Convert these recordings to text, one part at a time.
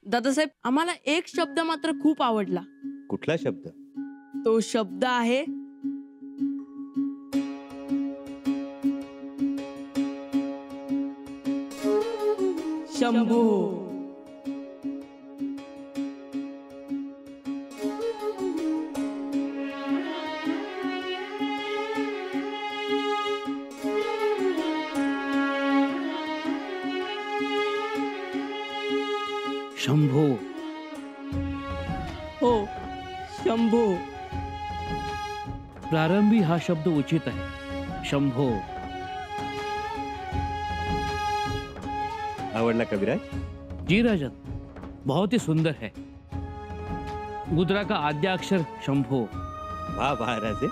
दादासाहेब, आम्हाला एक शब्द मात्र खूप आवडला. कुठला शब्द? तो शब्द आहे शंभू. शंभो. हो, शंभू. प्रारंभी हा शब्द उचित आहे. शंभो. आवडला कविराज? जी राजन, बहुत ही सुंदर है. मुद्रा का आद्य अक्षर शंभो. वाह वाह राजे,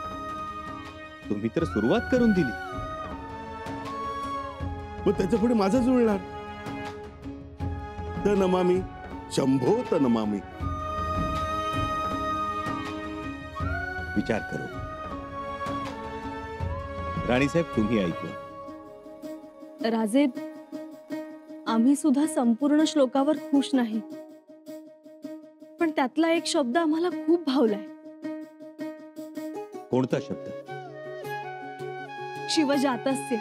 तुम्ही तर सुरुवात करून दिली. मग त्याच्या पुढे माझा जुळणार. त नमामि शंभो त नमामि. विचार करू. राणीसाहेब, तुम्ही ऐकू. राजे, आम्ही सुद्धा संपूर्ण श्लोकावर खुश नाही, पण त्यातला एक शब्द आम्हाला खूप भावलाय. कोणता शब्द? शिवजातस्य.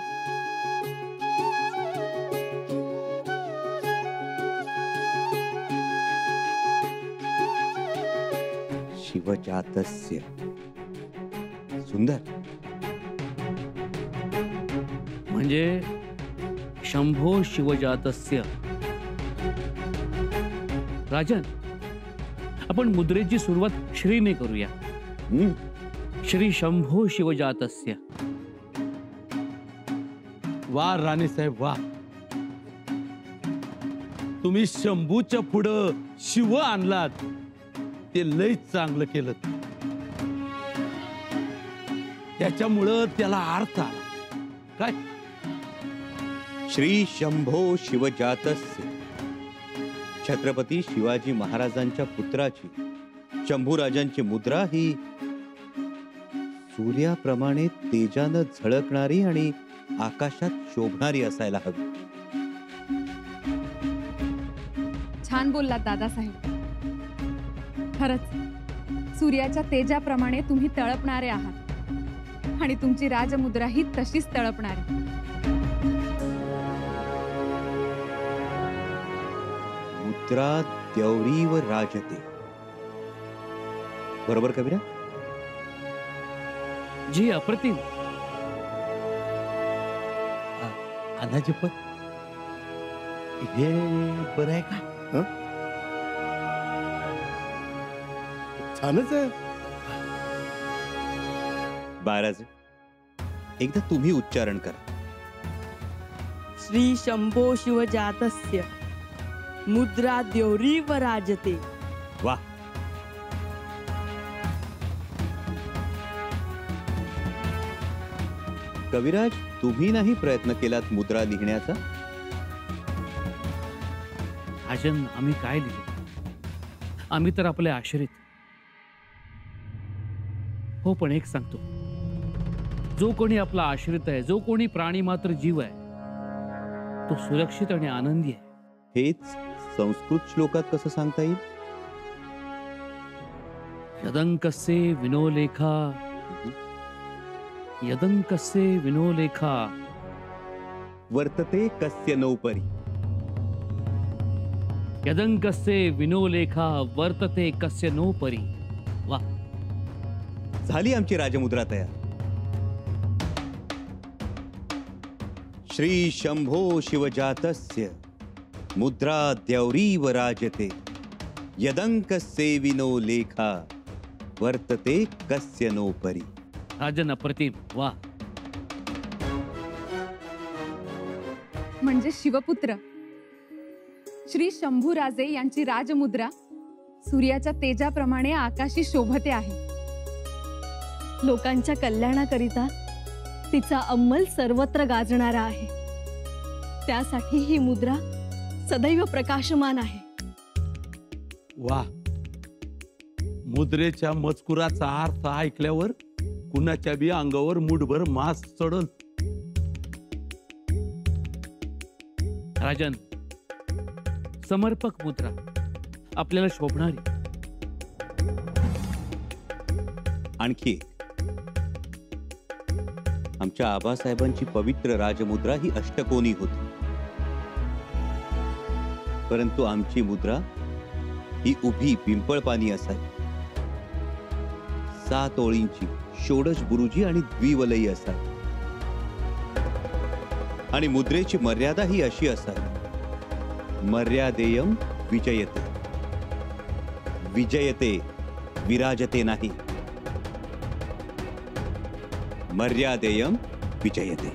शिवजातस्य. सुंदर. म्हणजे शंभो शिवजातस्य. राजन, आपण मुद्रेची सुरुवात श्रीने करूया. श्री शंभो शिवजातस्य. वा राणीसाहेब वा, तुम्ही शंभूच्या पुढं शिव आणलात, ते लय चांगलं केलं. त्याच्यामुळं त्याला अर्थ आला. काय? श्री शंभो शिवजातस्य. छत्रपती शिवाजी महाराजांच्या पुत्राची शंभूराजांची मुद्रा ही सूर्याप्रमाणे तेजानं झळकणारी आणि आकाशात शोभणारी असायला हवी. छान बोललात दादासाहेब. खरंच सूर्याच्या तेजाप्रमाणे तुम्ही तळपणारे आहात आणि तुमची राजमुद्रा ही तशीच तळपणारी. मुद्रा द्यौरीव राजते. बरोबर कविरा? जी, अप्रतिम. अनाजी पण हे बरं आहे का? छानच आहे. बाळराजे, एकदा तुम्ही उच्चारण करा. श्री शंभो शिवजातस्य मुद्रा द्यौरीव राजते. वा. कविराज, तुम्ही नाही प्रयत्न केलात मुद्रा लिहिण्याचा? राजन, आम्ही काय लिहिलं? आम्ही तर आपले आश्रित. हो, पण एक सांगतो, जो कोणी आपला आश्रित आहे, जो कोणी प्राणी मात्र जीव आहे, तो सुरक्षित आणि आनंदी आहे. हेच संस्कृत श्लोकात कसं सांगता येईल? यदंकस्य विनोलेखा, यदंकस्य विनोलेखा वर्तते कस्य नोपरी. यदंकस्य विनोलेखा वर्तते कस्य नो परी. वा. झाली आमची राजमुद्रा तयार. श्री शंभो शिवजातस्य मुद्रा द्यौरीव राजते. यदंकस्य विनोलेखा वर्तते कस्य नो परी. राजन, अप्रतिम. वा. म्हणजे शिवपुत्र श्री शंभूराजे यांची राजमुद्रा सूर्याच्या तेजाप्रमाणे आकाशी शोभते आहे. लोकांच्या कल्याणाकरिता तिचा अंमल सर्वत्र गाजणारा आहे. त्यासाठी ही मुद्रा सदैव प्रकाशमान आहे. वा. मुद्रेच्या मजकुराचा अर्थ ऐकल्यावर कुणाच्या बी अंगावर मुठभर मास चढल. राजन, समर्पक मुद्रा आपल्याला शोभणारी. आणखी एक. आमच्या आबासाहेबांची पवित्र राजमुद्रा ही अष्टकोनी होती, परंतु आमची मुद्रा ही उभी पिंपळपानी असावी. 7 ओळींची षोडश बुरुजी आणि द्विवलयी असावी. आणि मुद्रेची मर्यादा ही अशी असावी. मर्यादेयम विजयते. विजयते विराजते नाही. मर्यादेयम विजयते.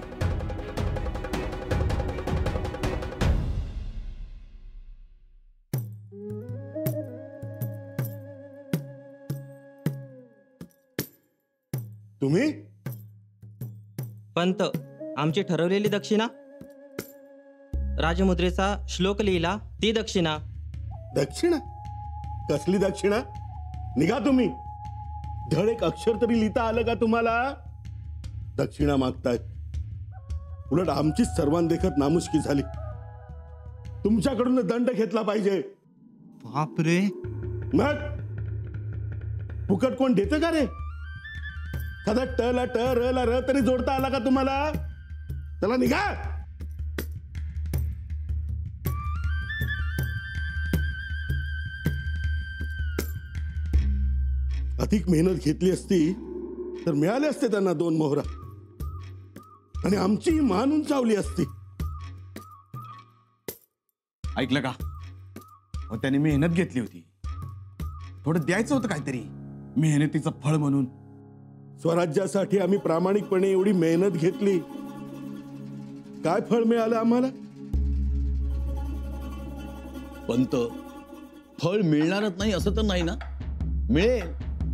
तुम्ही पंत, आमची ठरवलेली दक्षिणा, राजमुद्रेचा श्लोक लिहिला ती दक्षिणा. दक्षिणा? कसली दक्षिणा? निघा तुम्ही. धड एक अक्षर तरी लिहिता आलं का तुम्हाला? दक्षिणा मागतायत. उलट आमची सर्वांदेखत नामुष्की झाली. तुमच्याकडून दंड घेतला पाहिजे. बापरे. मग फुकट कोण देतं का रे? साधा ट ला ट, र ला र तरी जोडता आला का तुम्हाला? चला निघा. अधिक मेहनत घेतली असती तर मिळाले असते त्यांना 2 मोहरा आणि आमची मान उंचावली असती. ऐकलं का? त्यांनी मेहनत घेतली होती, थोडं द्यायचं होतं काहीतरी मेहनतीचं फळ म्हणून. स्वराज्यासाठी आम्ही प्रामाणिकपणे एवढी मेहनत घेतली, काय फळ मिळालं आम्हाला? पंत, फळ मिळणारच नाही असं तर नाही ना? मिळेल.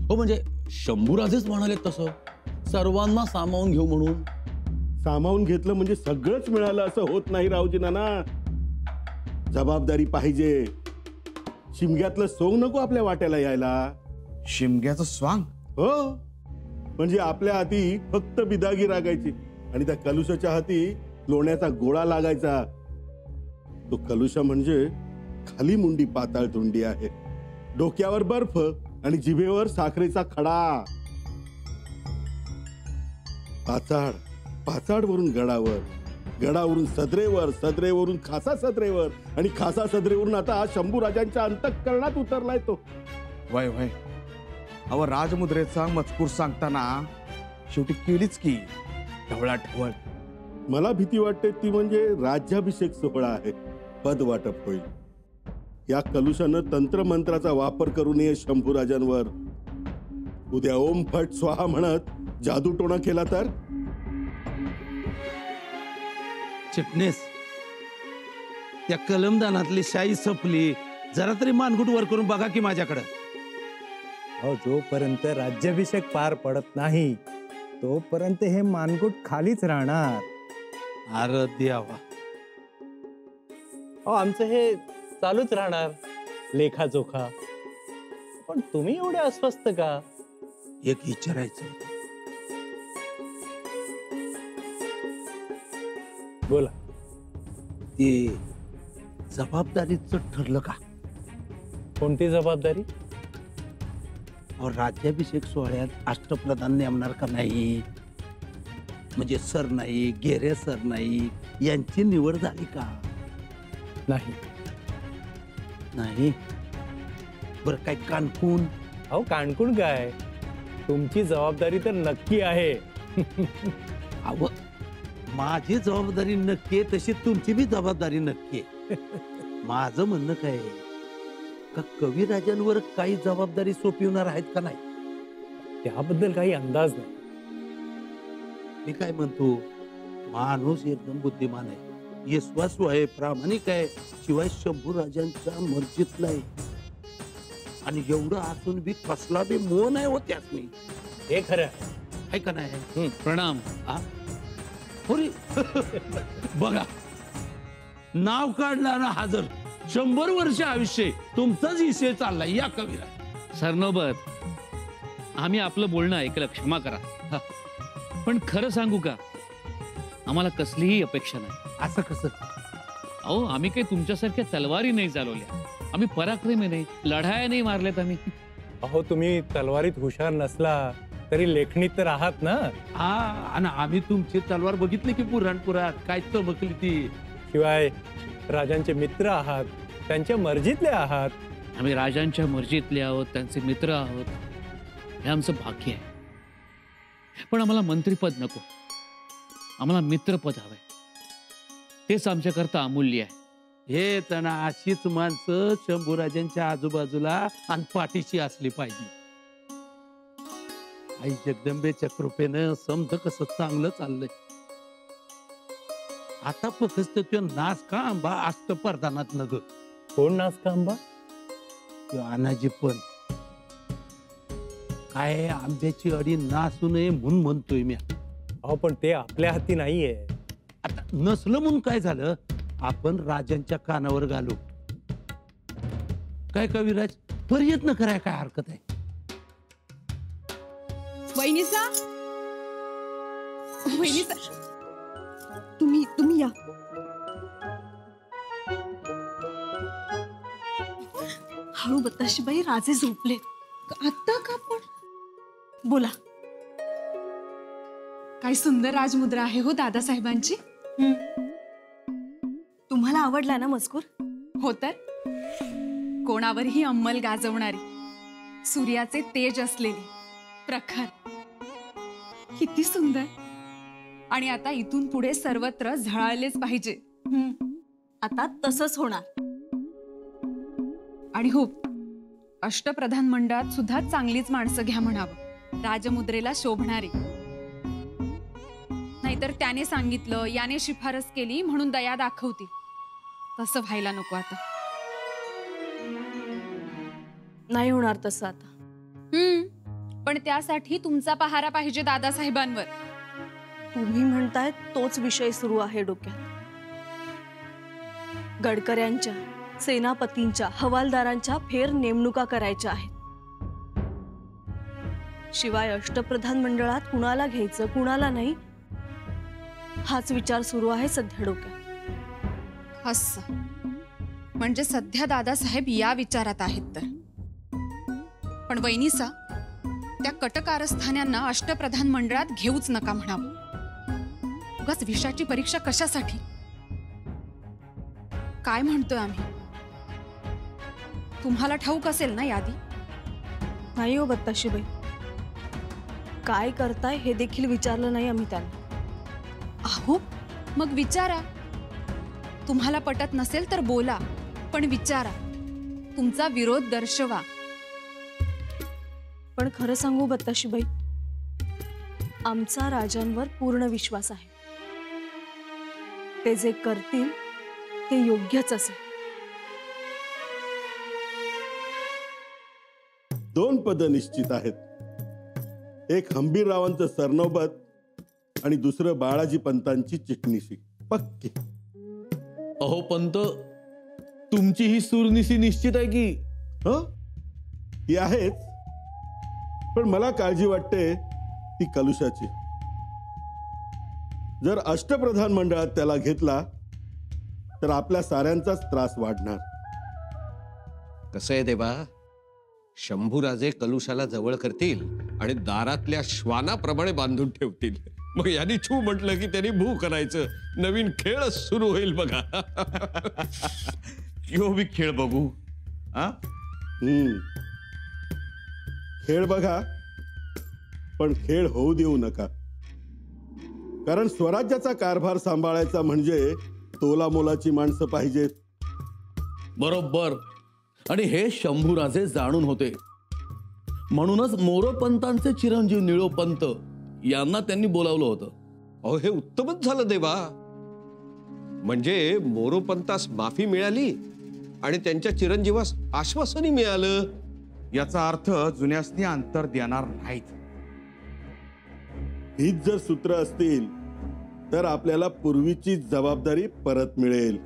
हो म्हणजे शंभूराजेच म्हणाले तसं, सर्वांना सामावून घेऊ म्हणून. सामावून घेतलं म्हणजे सगळंच मिळालं असं होत नाही रावजी नाना. जबाबदारी पाहिजे. शिमग्यातलं सोंग नको आपल्या वाट्याला यायला. शिमग्याचं स्वांग? हो, म्हणजे आपल्या हाती फक्त बिदागी रागायची आणि त्या कलुशाच्या हाती लोण्याचा गोळा लागायचा. तो कलुशा म्हणजे खाली मुंडी पाताळ तोंडी आहे, डोक्यावर बर्फ आणि जिभेवर साखरेचा खडा. पाचाड, पाचाडवरून गडावर, गडावरून सदरेवर, सदरेवरून खासा सदरेवर आणि खासा सदरेवरून आता शंभूराजांच्या अंतःकरणात उतरलाय तो. वय वय. अहो, राजमुद्रेचा मजकूर सांगताना शेवटी केलीच की ढवळा ढवळ. मला भीती वाटते ती म्हणजे राज्याभिषेक सोहळा आहे, पद वाटप होईल. या कलुशानं तंत्रमंत्राचा वापर करू नये शंभूराजांवर. उद्या ओम फट स्वाहा म्हणत जादूटोणा केला तर? चिटणीस, त्या कलमदानातली शाई सपली. जरा तरी मानगुट वर करून बघा की माझ्याकडे. जोपर्यंत राज्याभिषेक पार पडत नाही तोपर्यंत हे मानगुट खालीच राहणार. अरे देवा. आमचं हे चालूच राहणार लेखाजोखा. पण तुम्ही एवढे अस्वस्थ का? एक विचारायचं होतं. बोला. ते जबाबदारीचं ठरलं का? कोणती जबाबदारी? राज्याभिषेक सोहळ्यात अष्टप्रधान नेमणार का नाही? म्हणजे सरनाईक, गेरे सरनाईक यांची निवड झाली का? नाही. नाही? बरं, काय कानकून? अहो, कानकून काय, तुमची जबाबदारी तर नक्की आहे. अहो, माझी जबाबदारी नक्की आहे तशी तुमची बी जबाबदारी नक्की आहे. माझं म्हणणं काय आहे का कविराजांवर काही जबाबदारी सोपवणार आहेत का नाही? त्याबद्दल काही अंदाज नाही. मी काय म्हणतो, माणूस एकदम बुद्धिमान आहे, विश्वासू आहे, प्रामाणिक आहे, शिवाय शंभूराजांच्या मर्जीतला आहे. आणि एवढं असून बी कसला बी मोह नाही होत त्यासनी. हे खरं आहे का नाही? प्रणाम. बघा, नाव काढला ना हजर. 100 वर्ष आयुष्य तुमचाच विषय चाललाय या कविरा. सरनोबत, आम्ही आपलं बोलणं ऐकलं, क्षमा करा. पण खरं सांगू का, आम्हाला कसलीही अपेक्षा नाही. असं कसं? अहो, आम्ही काही तुमच्यासारख्या तलवारी नाही चालवल्या. आम्ही पराक्रमी नाही, लढाया नाही मारल्यात आम्ही. अहो तुम्ही तलवारीत हुशार नसला तरी लेखणीत तर आहात ना. हा, आणि आम्ही तुमची तलवार बघितली की पुराणपुरात काय चमकली ती. शिवाय राजांचे मित्र आहात, त्यांच्या मर्जीतले आहात. आम्ही राजांच्या मर्जीतले आहोत, त्यांचे मित्र आहोत. हे आमचं भाग्य आहे. पण आम्हाला मंत्रीपद नको, आम्हाला मित्रपद हवंय. तेच आमच्याकरता अमूल्य आहे. हे त्यांना अशीच माणसं शंभूराजांच्या आजूबाजूला आणि पाठीशी असली पाहिजे. आई जगदंबेच्या कृपेनं समज कसं चांगलं चाललंय. आता फक्त तो नाच का आंबा असत परदानात नग. कोण नाच का आंबा? अनाजी पण काय आंब्याची अडी नासू नये म्हणून म्हणतोय मी. अहो पण ते आपल्या हाती नाहीये. आता नसलं म्हणून काय झालं, आपण राजांच्या कानावर घालू. काय कविराज, प्रयत्न कराय काय हरकत आहे. वहिनीसा, वहिनीसा, तुम्ही या. हळू बताशीबाई, राजे झोपलेत. आत्ता का पण? बोला. काय सुंदर राजमुद्रा आहे हो दादासाहेबांची. तुम्हाला आवडला ना मजकूर? हो तर, कोणावरही अंमल गाजवणारी, सूर्याचे तेज असलेली, प्रखर, किती सुंदर. आणि आता इथून पुढे सर्वत्र झळाळलेच पाहिजे. आता तसंच होणार. आणि हो, अष्टप्रधान मंडळात सुद्धा चांगलीच माणसं घ्या म्हणावं, राजमुद्रेला शोभणारी. नाहीतर त्याने सांगितलं, याने शिफारस केली म्हणून दया दाखवती. तसं व्हायला नको आता. नाही होणार तसं आता. पण त्यासाठी तुमचा पहारा पाहिजे दादासाहेबांवर. तुम्ही म्हणताय तोच विषय सुरू आहे डोक्यात. गडकऱ्यांच्या, सेनापतींच्या, हवालदारांच्या फेर नेमणुका करायच्या आहेत. शिवाय अष्टप्रधान मंडळात कुणाला घ्यायचं कुणाला नाही हाच विचार सुरू आहे सध्या डोक्यात. असं म्हणजे सध्या दादासाहेब या विचारात आहेत तर. पण वैनीसा, त्या कटकारस्थान्यांना अष्टप्रधान मंडळात घेऊच नका म्हणावं. उगाच विषाची परीक्षा कशासाठी? काय म्हणतोय आम्ही? तुम्हाला ठाऊक असेल ना यादी? नाही हो बत्ताशीबाई, काय करताय हे देखील विचारलं नाही आम्ही त्यांना. अहो मग विचारा. तुम्हाला पटत नसेल तर बोला, पण विचारा, तुमचा विरोध दर्शवा. पण खरं सांगू बत्ताशीबाई, आमचा राजांवर पूर्ण विश्वास आहे. ते जे करतील ते योग्यच असेल. 2 पद निश्चित आहेत. एक हंबीररावांचं सरनौबत आणि दुसरं बाळाजी पंतांची चिटणीसी. पक्की. अहो पंत, तुमची ही सूरनिसी निश्चित आहे की? ती आहेच, पण मला काळजी वाटते ती कलुषाची. जर अष्टप्रधान मंडळात त्याला घेतला तर आपल्या साऱ्यांचाच त्रास वाढणार. कसं आहे देवा, शंभूराजे कलुषाला जवळ करतील आणि दारातल्या श्वानाप्रमाणे बांधून ठेवतील. मग यांनी छू म्हटलं की त्यांनी भू करायचं. नवीन खेळच सुरू होईल बघा. यो बी खेळ बघू. खेळ बघा, पण खेळ होऊ देऊ नका. कारण स्वराज्याचा कारभार सांभाळायचा म्हणजे तोला मोलाची माणसं पाहिजेत. बरोबर. आणि हे शंभूराजे जाणून होते. म्हणूनच मोरोपंतांचे चिरंजीव निळोपंत यांना त्यांनी बोलावलं होतं. अहो हे उत्तमच झालं देवा. म्हणजे मोरोपंतास माफी मिळाली आणि त्यांच्या चिरंजीवास आश्वासनही मिळालं. याचा अर्थ जुन्यासनी अंतर देणार नाहीत. हीच जर सूत्र असतील तर आपल्याला पूर्वीची जबाबदारी परत मिळेल.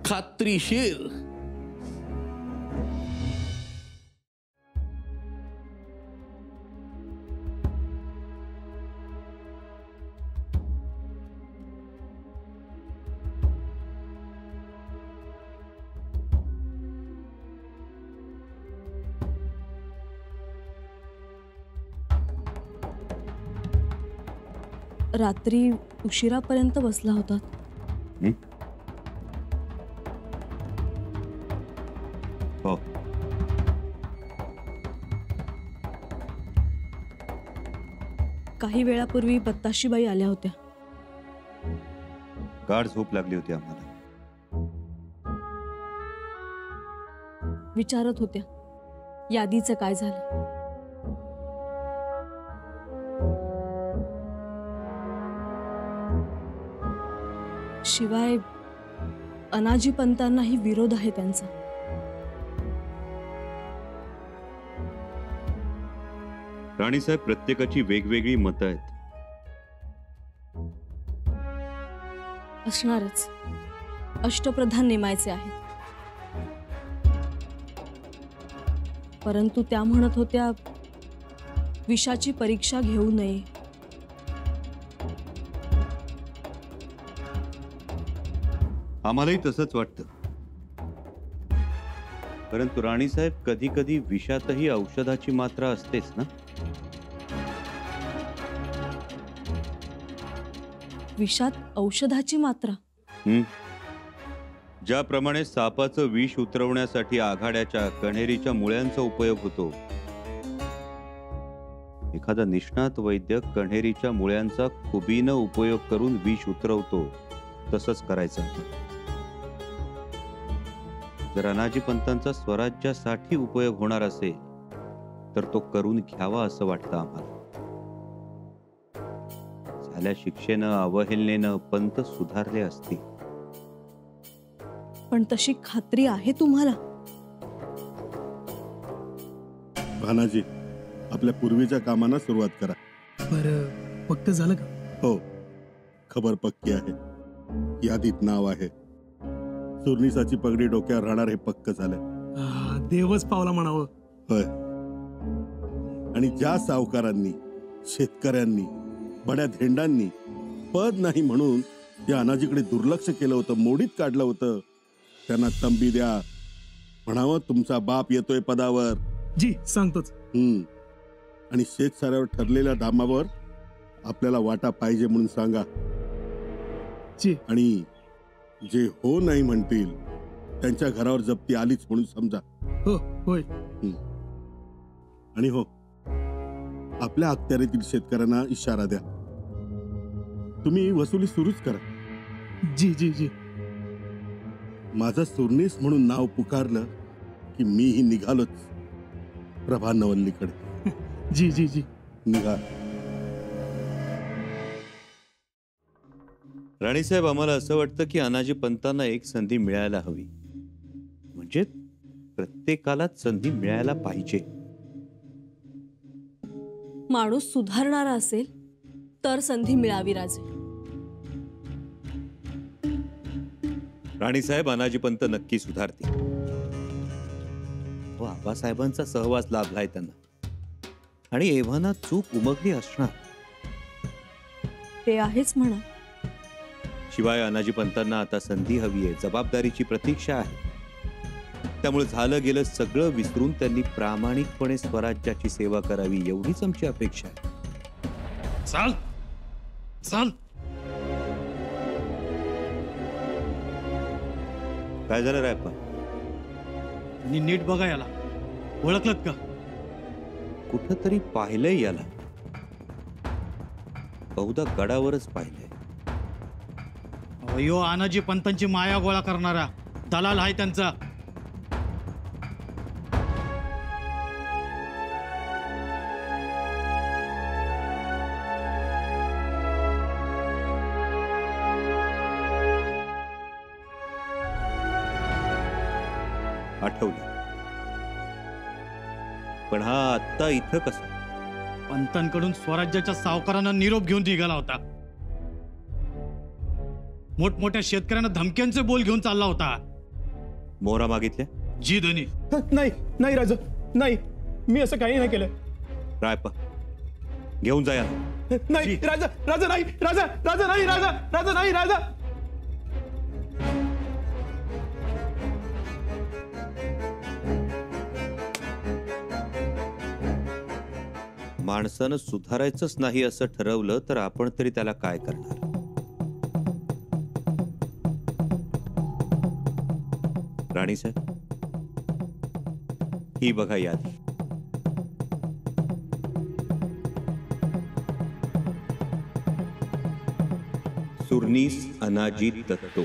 खात्रीशीर. रात्री उशिरापर्यंत बसला होता. हो. काही वेळापूर्वी बत्ताशीबाई आल्या होत्या. गाढ झोप लागली होती आम्हाला. विचारत होत्या यादीचं काय झालं. शिवाय अनाजी पंतांनाही विरोध आहे त्यांचा. राणीसाहेब, प्रत्येकाची वेगवेगळी मतं आहेत. असणारच. अष्टप्रधान नेमायचे आहेत. परंतु त्या म्हणत होत्या विषाची परीक्षा घेऊ नये. आम्हालाही तसंच वाटतं. परंतु राणीसाहेब, कधी कधी विषातही औषधाची मात्रा असतेच ना. विषात औषधाची मात्रा. ज्याप्रमाणे सापाचं विष उतरवण्यासाठी आघाड्याच्या कण्हेरीच्या मुळ्यांचा उपयोग होतो, एखादा निष्णात वैद्य कण्हेरीच्या मुळ्यांचा खुबीनं उपयोग करून विष उतरवतो, तसंच करायचं. जर अनाजी पंतांचा स्वराज्यासाठी उपयोग होणार असेल तर तो करून घ्यावा असं वाटतं आम्हाला. झाल्या शिक्षेनं, अवहेलनेनं पंत सुधारले असतील. पण तशी खात्री आहे तुम्हाला? भानाजी, आपल्या पूर्वीच्या कामांना सुरुवात करा. बरं, पक्क झालं का? हो, खबर पक्की आहे. यादीत नाव आहे. सुरनिसाची पगडी डोक्यावर राहणार हे पक्क झालंय. देवच पावला म्हणावं. होय. आणि ज्या सावकारांनी, शेतकऱ्यांनी, बड्या धेंडांनी पद नाही म्हणून या अनाजीकडे दुर्लक्ष केलं होतं, मोडीत काढलं होतं, त्यांना तंबी द्या. म्हणावं तुमचा बाप येतोय पदावर. जी सांगतोच. आणि शेतसाऱ्यावर ठरलेल्या दामावर आपल्याला वाटा पाहिजे म्हणून सांगा. जी. आणि जे हो नाही म्हणतील त्यांच्या घरावर जप्ती आलीच म्हणून समजा. हो, होय. आणि हो, आपल्या अखत्यारीतील शेतकऱ्यांना इशारा द्या. तुम्ही वसुली सुरूच करा. जी जी जी. माझं सुरनीस म्हणून नाव पुकारलं की मीही निघालोच प्रभा नवल्लीकडे. जी जी जी. निघा. राणीसाहेब, आम्हाला असं वाटतं की अनाजी पंतांना एक संधी मिळायला हवी. म्हणजे प्रत्येकालाच संधी मिळायला पाहिजे. माणूस सुधारणारा असेल तर संधी मिळावी राजे. राणीसाहेब, अनाजी पंत नक्की सुधारतील. व आबासाहेबांचा सहवास लाभलाय त्यांना. आणि एव्हाना चूक उमगली असणार. ते आहेच म्हणा. शिवाय अनाजी पंतांना आता संधी हवी आहे, जबाबदारीची प्रतीक्षा आहे. त्यामुळे झालं गेलं सगळं विसरून त्यांनी प्रामाणिकपणे स्वराज्याची सेवा करावी, एवढीच आमची अपेक्षा आहे. चाल चाल. काय झालं रायप्पा? नीट बघा याला. ओळखलत का? कुठंतरी पाहिलंय याला. बहुधा गडावरच पाहिलंय. अयो, आनाजी पंतांची माया गोळा करणारा दलाल आहे त्यांचा. आठवलं. पण हा आत्ता इथं कसा? पंतांकडून स्वराज्याच्या सावकारांना निरोप घेऊन निघाला होता. मोठमोठ्या शेतकऱ्यांना धमक्यांचे बोल घेऊन चालला होता. मोहरा मागितल्या? जी धनी. नाही नाही राजा, नाही, मी असं काही नाही केलं. रायप्पा, घेऊन जा. नाही राजा, राजा नाही, राजा, राजा नाही, राजा, राजा नाही, राजा. माणसानं सुधारायचंच नाही असं ठरवलं तर आपण तरी त्याला काय करणार? राणीसाहेब, ही बघा यादी. सुरनीस अनाजी दत्तो,